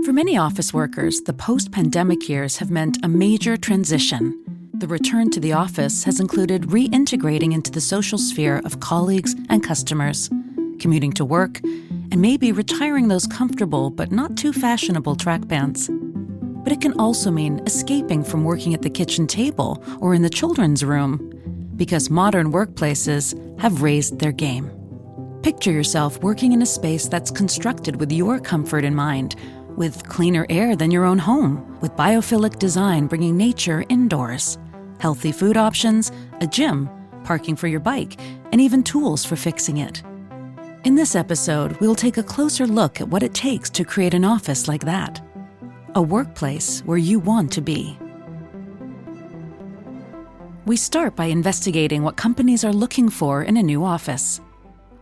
For many office workers, the post-pandemic years have meant a major transition. The return to the office has included reintegrating into the social sphere of colleagues and customers, commuting to work, and maybe retiring those comfortable but not too fashionable track pants. But it can also mean escaping from working at the kitchen table or in the children's room, because modern workplaces have raised their game. Picture yourself working in a space that's constructed with your comfort in mind, with cleaner air than your own home, with biophilic design bringing nature indoors, healthy food options, a gym, parking for your bike, and even tools for fixing it. In this episode, we'll take a closer look at what it takes to create an office like that. A workplace where you want to be. We start by investigating what companies are looking for in a new office.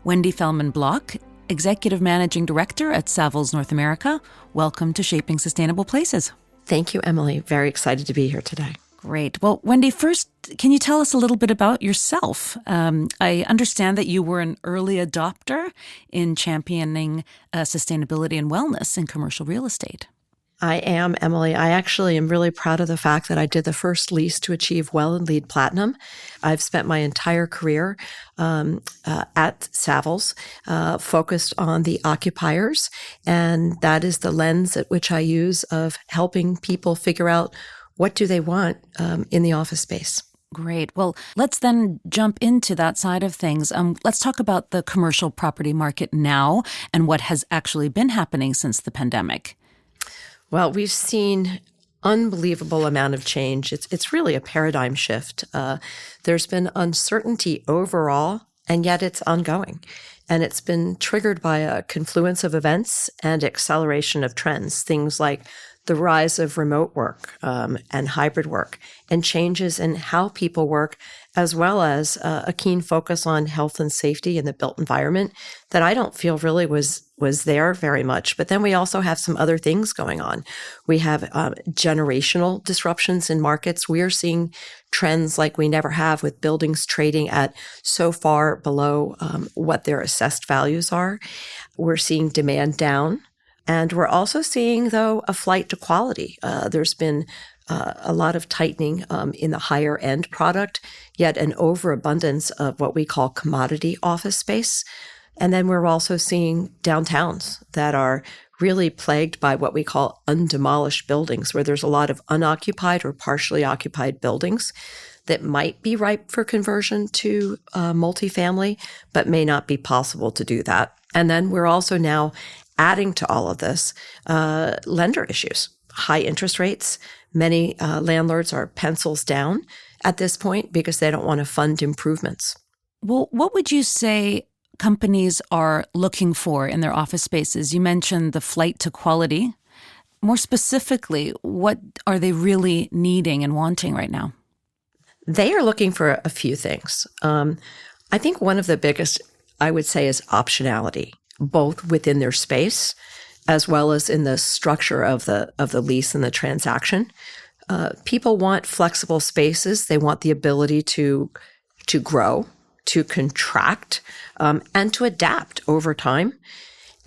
Wendy Fellman-Block, Executive Managing Director at Savills North America, welcome to Shaping Sustainable Places. Thank you, Emily. Very excited to be here today. Great. Well, Wendy, first, can you tell us a little bit about yourself? I understand that you were an early adopter in championing sustainability and wellness in commercial real estate. I am, Emily. I actually am really proud of the fact that I did the first lease to achieve WELL and LEED Platinum. I've spent my entire career at Savills focused on the occupiers, and that is the lens at which I use of helping people figure out what do they want in the office space. Great. Well, let's then jump into that side of things. Let's talk about the commercial property market now and what has actually been happening since the pandemic. Well, we've seen unbelievable amount of change. It's really a paradigm shift. There's been uncertainty overall, and yet it's ongoing. And it's been triggered by a confluence of events and acceleration of trends, things like the rise of remote work and hybrid work, and changes in how people work, as well as a keen focus on health and safety in the built environment that I don't feel really was there very much. But then we also have some other things going on. We have generational disruptions in markets. We are seeing trends like we never have, with buildings trading at so far below what their assessed values are. We're seeing demand down. And we're also seeing, though, a flight to quality. There's been a lot of tightening in the higher end product, yet an overabundance of what we call commodity office space. And then we're also seeing downtowns that are really plagued by what we call undemolished buildings, where there's a lot of unoccupied or partially occupied buildings that might be ripe for conversion to multifamily, but may not be possible to do that. And then we're also now adding to all of this, lender issues, high interest rates. Many landlords are pencils down at this point because they don't want to fund improvements. Well, what would you say companies are looking for in their office spaces? You mentioned the flight to quality. More specifically, what are they really needing and wanting right now? They are looking for a few things. I think one of the biggest, I would say, is optionality, both within their space as well as in the structure of the lease and the transaction. People want flexible spaces. They want the ability to grow, to contract, and to adapt over time.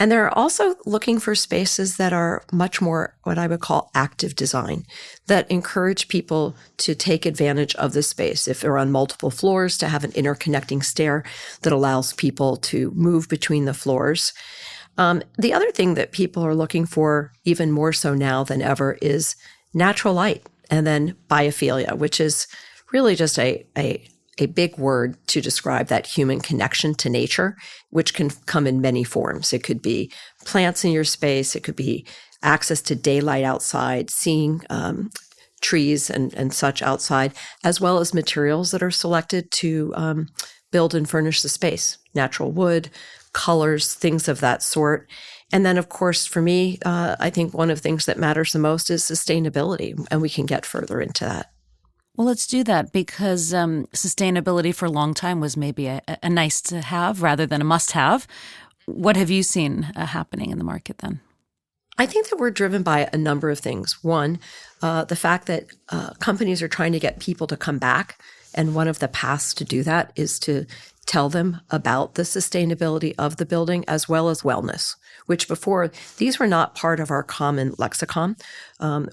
And they're also looking for spaces that are much more what I would call active design, that encourage people to take advantage of the space. If they're on multiple floors, to have an interconnecting stair that allows people to move between the floors. The other thing that people are looking for, even more so now than ever, is natural light, and then biophilia, which is really just a big word to describe that human connection to nature, which can come in many forms. It could be plants in your space. It could be access to daylight outside, seeing trees and such outside, as well as materials that are selected to build and furnish the space, natural wood, colors, things of that sort. And then, of course, for me, I think one of the things that matters the most is sustainability, and we can get further into that. Well, let's do that, because sustainability for a long time was maybe a nice to have rather than a must have. What have you seen happening in the market then? I think that we're driven by a number of things. One, the fact that companies are trying to get people to come back. And one of the paths to do that is to tell them about the sustainability of the building as well as wellness. which before these were not part of our common lexicon.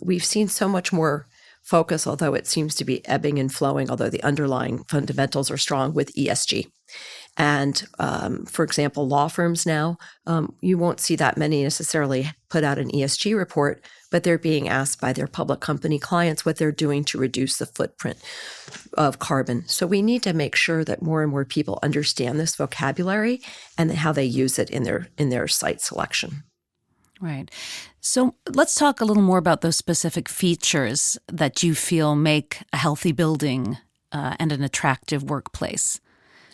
We've seen so much more focus, although it seems to be ebbing and flowing, although the underlying fundamentals are strong with ESG. And for example, law firms now, you won't see that many necessarily put out an ESG report, but they're being asked by their public company clients what they're doing to reduce the footprint of carbon. So we need to make sure that more and more people understand this vocabulary and how they use it in their site selection. Right. So let's talk a little more about those specific features that you feel make a healthy building and an attractive workplace.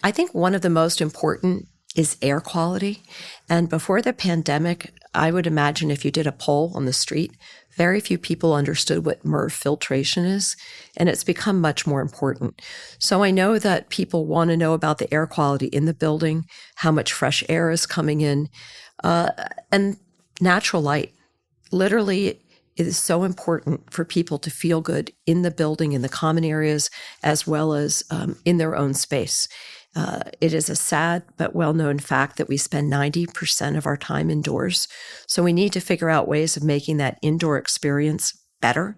I think one of the most important is air quality. And before the pandemic, I would imagine if you did a poll on the street, very few people understood what MERV filtration is, and it's become much more important. So I know that people want to know about the air quality in the building, how much fresh air is coming in, and natural light. Literally, it is so important for people to feel good in the building, in the common areas, as well as in their own space. It is a sad but well-known fact that we spend 90% of our time indoors. So we need to figure out ways of making that indoor experience better.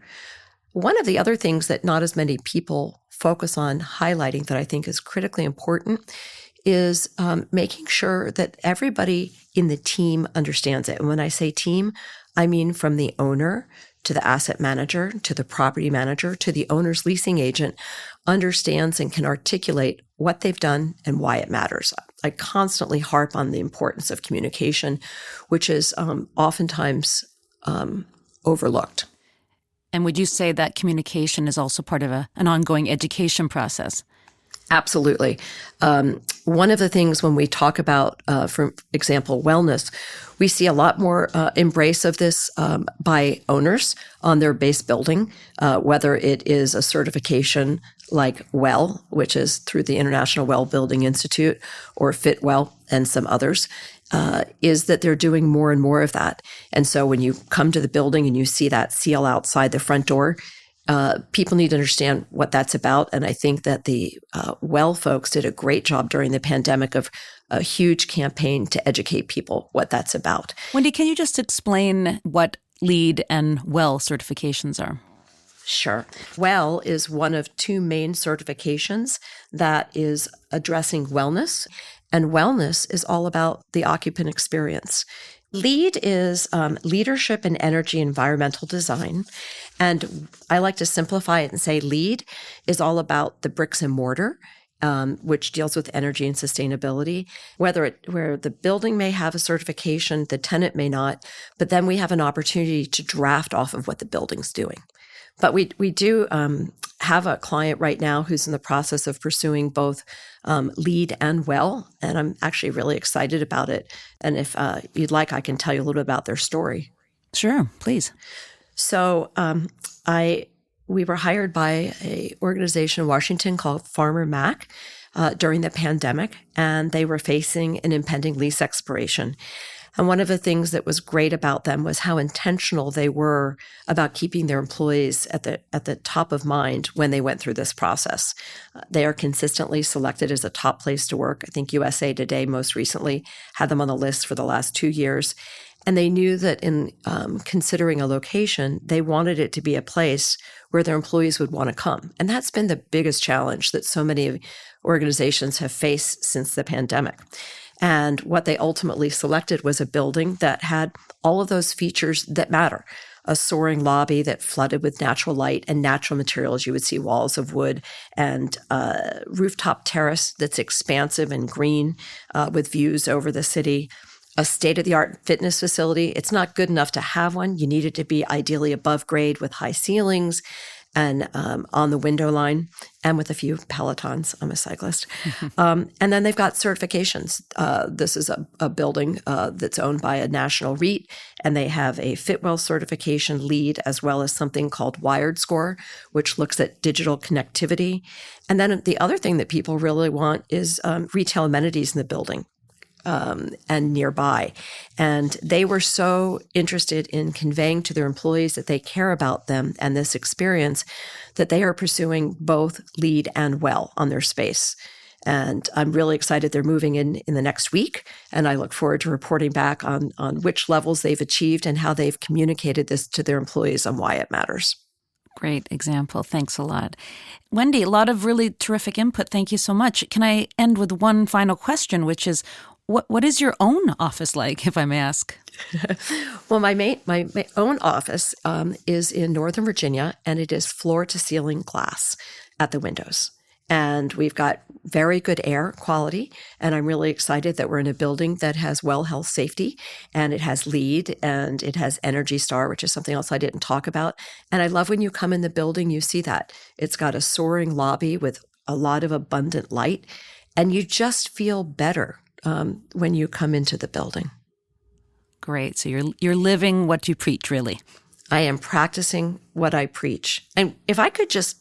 One of the other things that not as many people focus on highlighting that I think is critically important is making sure that everybody in the team understands it. And when I say team, I mean from the owner to the asset manager, to the property manager, to the owner's leasing agent, understands and can articulate what they've done and why it matters. I constantly harp on the importance of communication, which is oftentimes overlooked. And would you say that communication is also part of an ongoing education process? Absolutely. One of the things when we talk about, for example, wellness, we see a lot more embrace of this by owners on their base building, whether it is a certification like WELL, which is through the International Well Building Institute, or FitWell and some others, is that they're doing more and more of that. And so when you come to the building and you see that seal outside the front door, people need to understand what that's about. And I think that the WELL folks did a great job during the pandemic of a huge campaign to educate people what that's about. Wendy, can you just explain what LEED and WELL certifications are? Sure. WELL is one of two main certifications that is addressing wellness. And wellness is all about the occupant experience. LEED is Leadership in Energy Environmental Design. And I like to simplify it and say LEED is all about the bricks and mortar, which deals with energy and sustainability, where the building may have a certification, the tenant may not, but then we have an opportunity to draft off of what the building's doing. But we do have a client right now who's in the process of pursuing both LEED and WELL, and I'm actually really excited about it. And if you'd like, I can tell you a little bit about their story. Sure, please. So we were hired by an organization in Washington called Farmer Mac during the pandemic, and they were facing an impending lease expiration. And one of the things that was great about them was how intentional they were about keeping their employees at the top of mind when they went through this process. They are consistently selected as a top place to work. I think USA Today most recently had them on the list for the last 2 years. And they knew that in considering a location, they wanted it to be a place where their employees would want to come. And that's been the biggest challenge that so many organizations have faced since the pandemic. And what they ultimately selected was a building that had all of those features that matter. A soaring lobby that flooded with natural light and natural materials. You would see walls of wood and a rooftop terrace that's expansive and green with views over the city. A state-of-the-art fitness facility. It's not good enough to have one. You need it to be ideally above grade with high ceilings and on the window line and with a few Pelotons. I'm a cyclist. And then they've got certifications. This is a building that's owned by a national REIT, and they have a Fitwell certification LEED, as well as something called Wired Score, which looks at digital connectivity. And then the other thing that people really want is retail amenities in the building. And nearby. And they were so interested in conveying to their employees that they care about them and this experience that they are pursuing both LEED and WELL on their space. And I'm really excited they're moving in the next week. And I look forward to reporting back on which levels they've achieved and how they've communicated this to their employees and why it matters. Great example. Thanks a lot. Wendy, a lot of really terrific input. Thank you so much. Can I end with one final question, which is, what is your own office like, if I may ask? Well, my own office is in Northern Virginia, and it is floor-to-ceiling glass at the windows. And we've got very good air quality, and I'm really excited that we're in a building that has well health safety, and it has LEED, and it has Energy Star, which is something else I didn't talk about. And I love when you come in the building, you see that. It's got a soaring lobby with a lot of abundant light, and you just feel better when you come into the building. Great. So you're living what you preach, really. I am practicing what I preach. And if I could just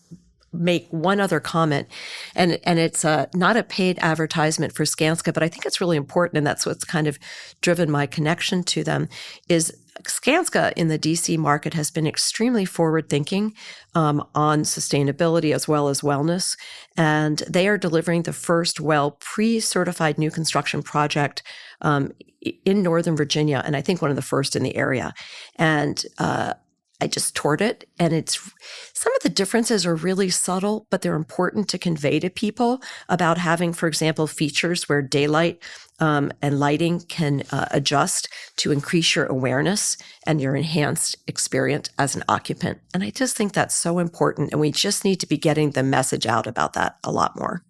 make one other comment, and it's not a paid advertisement for Skanska, but I think it's really important, and that's what's kind of driven my connection to them, is Skanska in the DC market has been extremely forward-thinking on sustainability as well as wellness, and they are delivering the first pre-certified new construction project in Northern Virginia, and I think one of the first in the area. And I just toured it, and some of the differences are really subtle, but they're important to convey to people about having, for example, features where daylight and lighting can adjust to increase your awareness and your enhanced experience as an occupant. And I just think that's so important, and we just need to be getting the message out about that a lot more.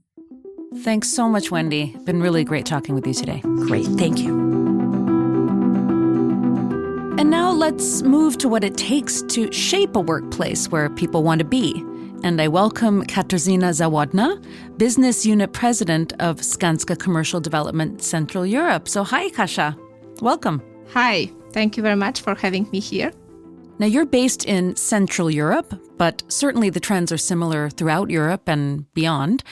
Thanks so much, Wendy. Been really great talking with you today. Great. Thank you. And now let's move to what it takes to shape a workplace where people want to be. And I welcome Katarzyna Zawodna, Business Unit President of Skanska Commercial Development Central Europe. So hi, Kasia. Welcome. Hi. Thank you very much for having me here. Now, you're based in Central Europe, but certainly the trends are similar throughout Europe and beyond.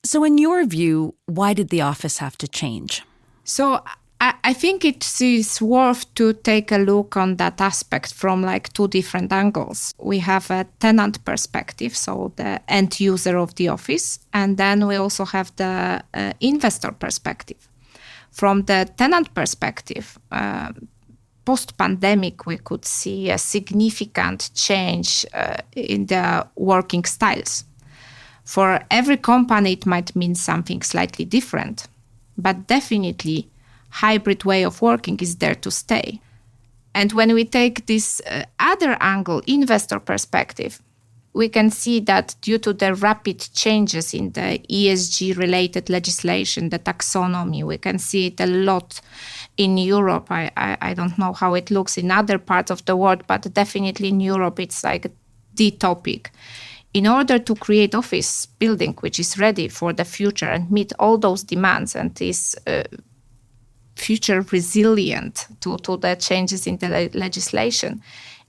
So in your view, why did the office have to change? So I think it is worth to take a look on that aspect from two different angles. We have a tenant perspective, so the end user of the office, and then we also have the investor perspective. From the tenant perspective, post-pandemic, we could see a significant change in the working styles. For every company, it might mean something slightly different, but definitely hybrid way of working is there to stay. And when we take this other angle, investor perspective, we can see that due to the rapid changes in the ESG-related legislation, the taxonomy, we can see it a lot in Europe. I don't know how it looks in other parts of the world, but definitely in Europe, it's like the topic. In order to create office building which is ready for the future and meet all those demands and is future resilient to the changes in the legislation,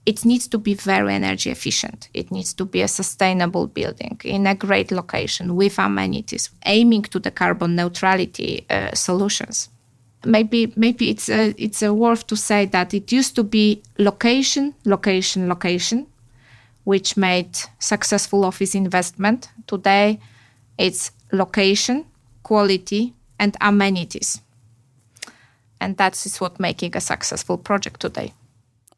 it needs to be very energy efficient. It needs to be a sustainable building in a great location with amenities, aiming to the carbon neutrality solutions. Maybe it's worth to say that it used to be location, which made successful office investment. Today, it's location, quality, and amenities. And that is what making a successful project today.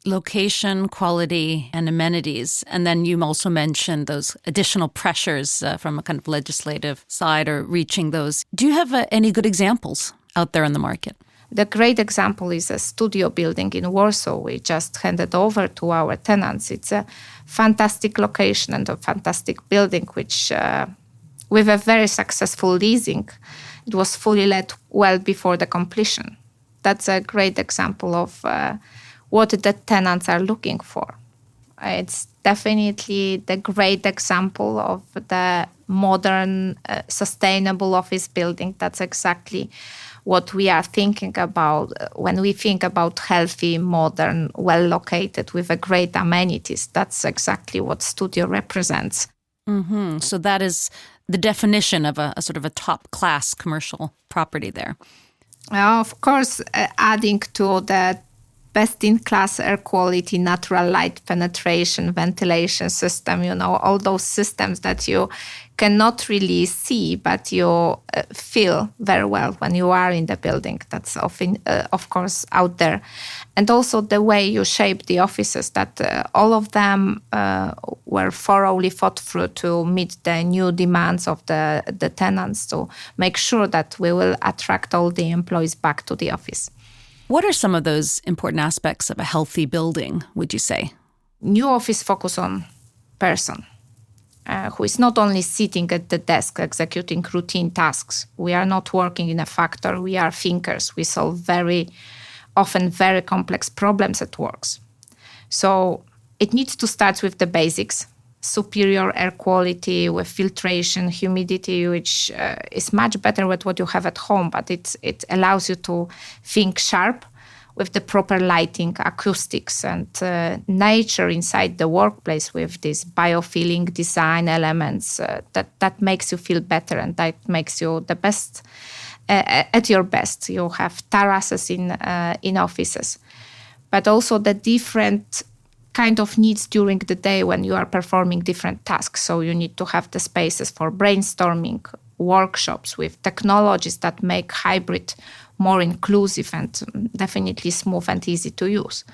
Location, quality, and amenities. And then you also mentioned those additional pressures from a kind of legislative side or reaching those. Do you have any good examples out there in the market? The great example is a studio building in Warsaw. We just handed over to our tenants. It's a fantastic location and a fantastic building, which with a very successful leasing, it was fully let well before the completion. That's a great example of what the tenants are looking for. It's definitely the great example of the modern, sustainable office building. That's exactly what we are thinking about when we think about healthy, modern, well-located with a great amenities. That's exactly what studio represents. Mm-hmm. So that is the definition of a sort of a top-class commercial property there. Of course, adding to the best-in-class air quality, natural light penetration, ventilation system, all those systems that you cannot really see, but you feel very well when you are in the building. That's often, of course, out there. And also the way you shape the offices, that all of them were thoroughly thought through to meet the new demands of the tenants, to make sure that we will attract all the employees back to the office. What are some of those important aspects of a healthy building, would you say? New office focus on person, who is not only sitting at the desk executing routine tasks. We are not working in a factory. We are thinkers. We solve very often very complex problems at work. So it needs to start with the basics. Superior air quality with filtration, humidity, which is much better with what you have at home, but it allows you to think sharp with the proper lighting, acoustics, and nature inside the workplace with these biophilic design elements that makes you feel better and that makes you the best at your best. You have terraces in offices, but also the different kind of needs during the day when you are performing different tasks. So you need to have the spaces for brainstorming, workshops with technologies that make hybrid more inclusive and definitely smooth and easy to use.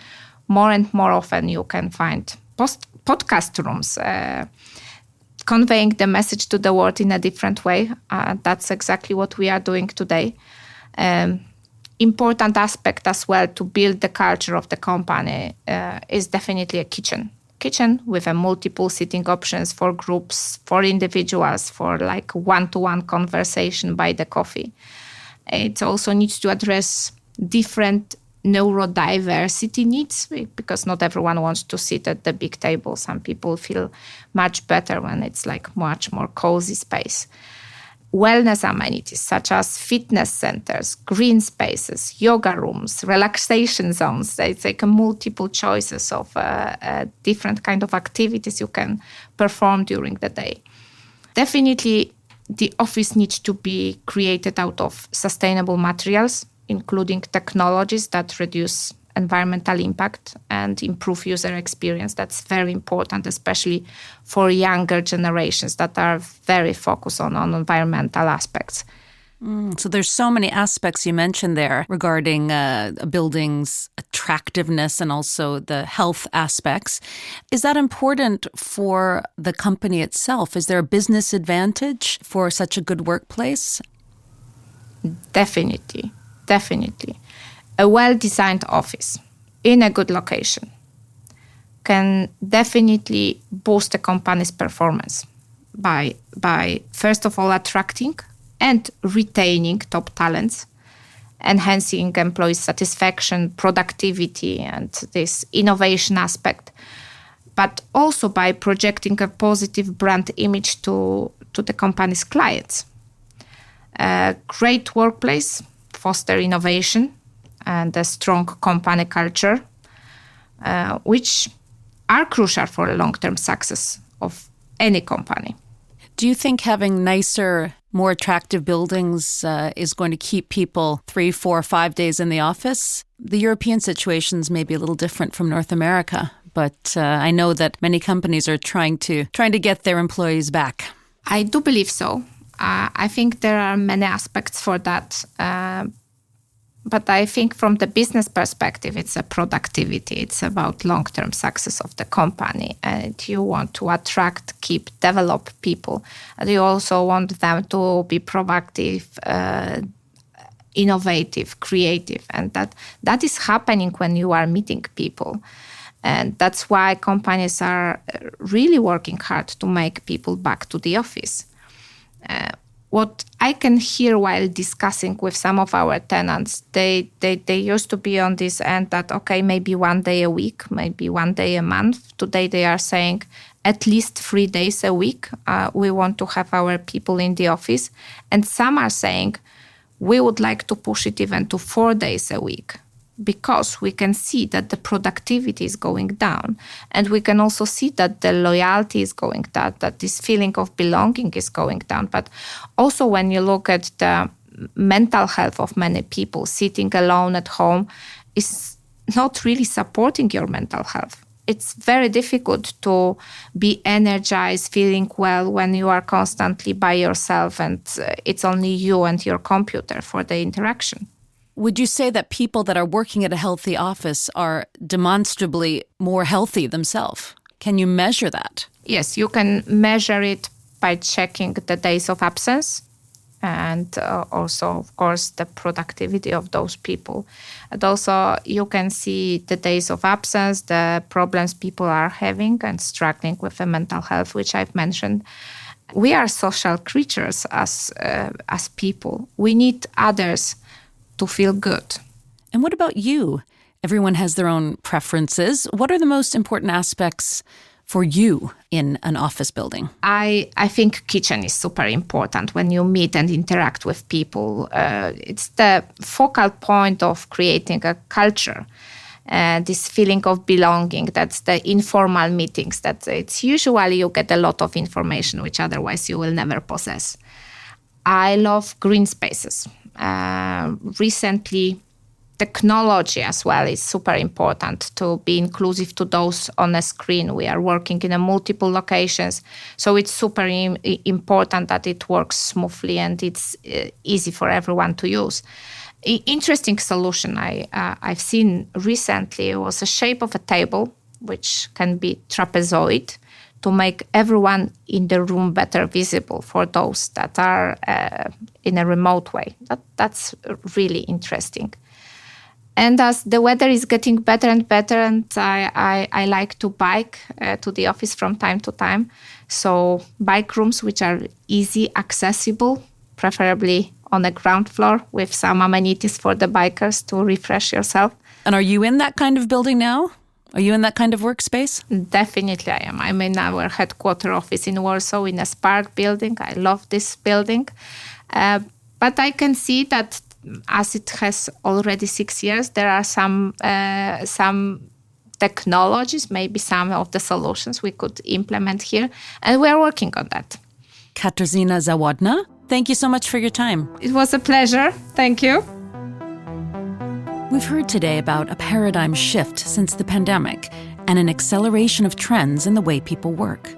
More and more often you can find podcast rooms conveying the message to the world in a different way. That's exactly what we are doing today. Important aspect as well to build the culture of the company is definitely a kitchen. Kitchen with a multiple sitting options for groups, for individuals, for like one-to-one conversation by the coffee. It also needs to address different neurodiversity needs, because not everyone wants to sit at the big table. Some people feel much better when it's like much more cozy space. Wellness amenities such as fitness centers, green spaces, yoga rooms, relaxation zones. It's like multiple choices of different kind of activities you can perform during the day. Definitely, the office needs to be created out of sustainable materials, including technologies that reduce environmental impact and improve user experience. That's very important, especially for younger generations that are very focused on environmental aspects. So there's so many aspects you mentioned there regarding a building's attractiveness and also the health aspects. Is that important for the company itself? Is there a business advantage for such a good workplace? Definitely. A well-designed office in a good location can definitely boost the company's performance by first of all, attracting and retaining top talents, enhancing employee satisfaction, productivity, and this innovation aspect, but also by projecting a positive brand image to the company's clients. A great workplace foster innovation and a strong company culture, which are crucial for the long-term success of any company. Do you think having nicer, more attractive buildings is going to keep people 3, 4, 5 days in the office? The European situations may be a little different from North America, but I know that many companies are trying to get their employees back. I do believe so. I think there are many aspects for that. But I think from the business perspective, it's a productivity. It's about long-term success of the company. And you want to attract, keep, develop people. And you also want them to be proactive, innovative, creative. And that is happening when you are meeting people. And that's why companies are really working hard to make people back to the office. What I can hear while discussing with some of our tenants, they used to be on this end that, okay, maybe 1 day a week, maybe 1 day a month. Today they are saying at least 3 days a week. We want to have our people in the office. And some are saying we would like to push it even to 4 days a week, because we can see that the productivity is going down. And we can also see that the loyalty is going down, that this feeling of belonging is going down. But also when you look at the mental health of many people, sitting alone at home is not really supporting your mental health. It's very difficult to be energized, feeling well when you are constantly by yourself and it's only you and your computer for the interaction. Would you say that people that are working at a healthy office are demonstrably more healthy themselves? Can you measure that? Yes, you can measure it by checking the days of absence and also, of course, the productivity of those people. And also, you can see the days of absence, the problems people are having and struggling with the mental health, which I've mentioned. We are social creatures as people. We need others to feel good. And what about you? Everyone has their own preferences. What are the most important aspects for you in an office building? I think kitchen is super important when you meet and interact with people. It's the focal point of creating a culture. This feeling of belonging, that's the informal meetings, that it's usually you get a lot of information which otherwise you will never possess. I love green spaces. Recently, technology as well is super important to be inclusive to those on a screen. We are working in multiple locations, so it's super important that it works smoothly and it's easy for everyone to use. Interesting solution I've seen recently was a shape of a table, which can be trapezoid, to make everyone in the room better visible for those that are in a remote way. That's really interesting. And as the weather is getting better and better, and I like to bike to the office from time to time, so bike rooms which are easy, accessible, preferably on the ground floor with some amenities for the bikers to refresh yourself. And are you in that kind of building now? Are you in that kind of workspace? Definitely I am. I'm in our headquarter office in Warsaw in a Spark building. I love this building. But I can see that as it has already 6 years, there are some technologies, maybe some of the solutions we could implement here. And we are working on that. Katarzyna Zawodna, thank you so much for your time. It was a pleasure. Thank you. We've heard today about a paradigm shift since the pandemic and an acceleration of trends in the way people work.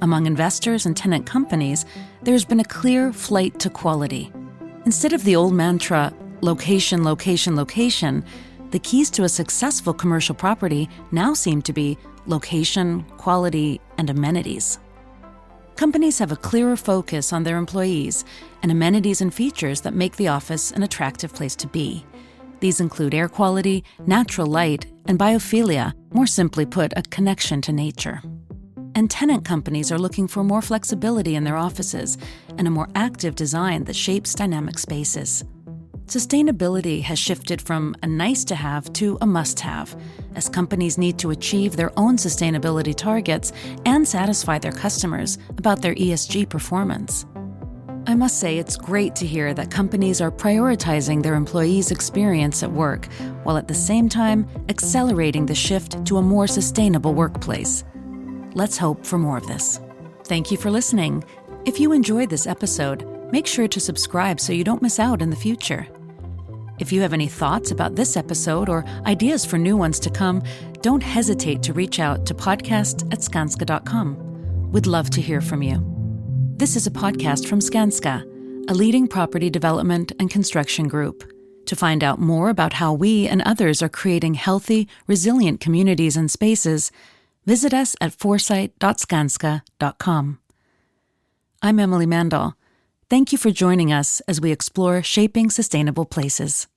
Among investors and tenant companies, there's been a clear flight to quality. Instead of the old mantra, location, location, location, the keys to a successful commercial property now seem to be location, quality, and amenities. Companies have a clearer focus on their employees and amenities and features that make the office an attractive place to be. These include air quality, natural light, and biophilia, more simply put, a connection to nature. And tenant companies are looking for more flexibility in their offices and a more active design that shapes dynamic spaces. Sustainability has shifted from a nice-to-have to a must-have, as companies need to achieve their own sustainability targets and satisfy their customers about their ESG performance. I must say it's great to hear that companies are prioritizing their employees' experience at work, while at the same time accelerating the shift to a more sustainable workplace. Let's hope for more of this. Thank you for listening. If you enjoyed this episode, make sure to subscribe so you don't miss out in the future. If you have any thoughts about this episode or ideas for new ones to come, don't hesitate to reach out to podcast@skanska.com. We'd love to hear from you. This is a podcast from Skanska, a leading property development and construction group. To find out more about how we and others are creating healthy, resilient communities and spaces, visit us at foresight.skanska.com. I'm Emily Mandel. Thank you for joining us as we explore shaping sustainable places.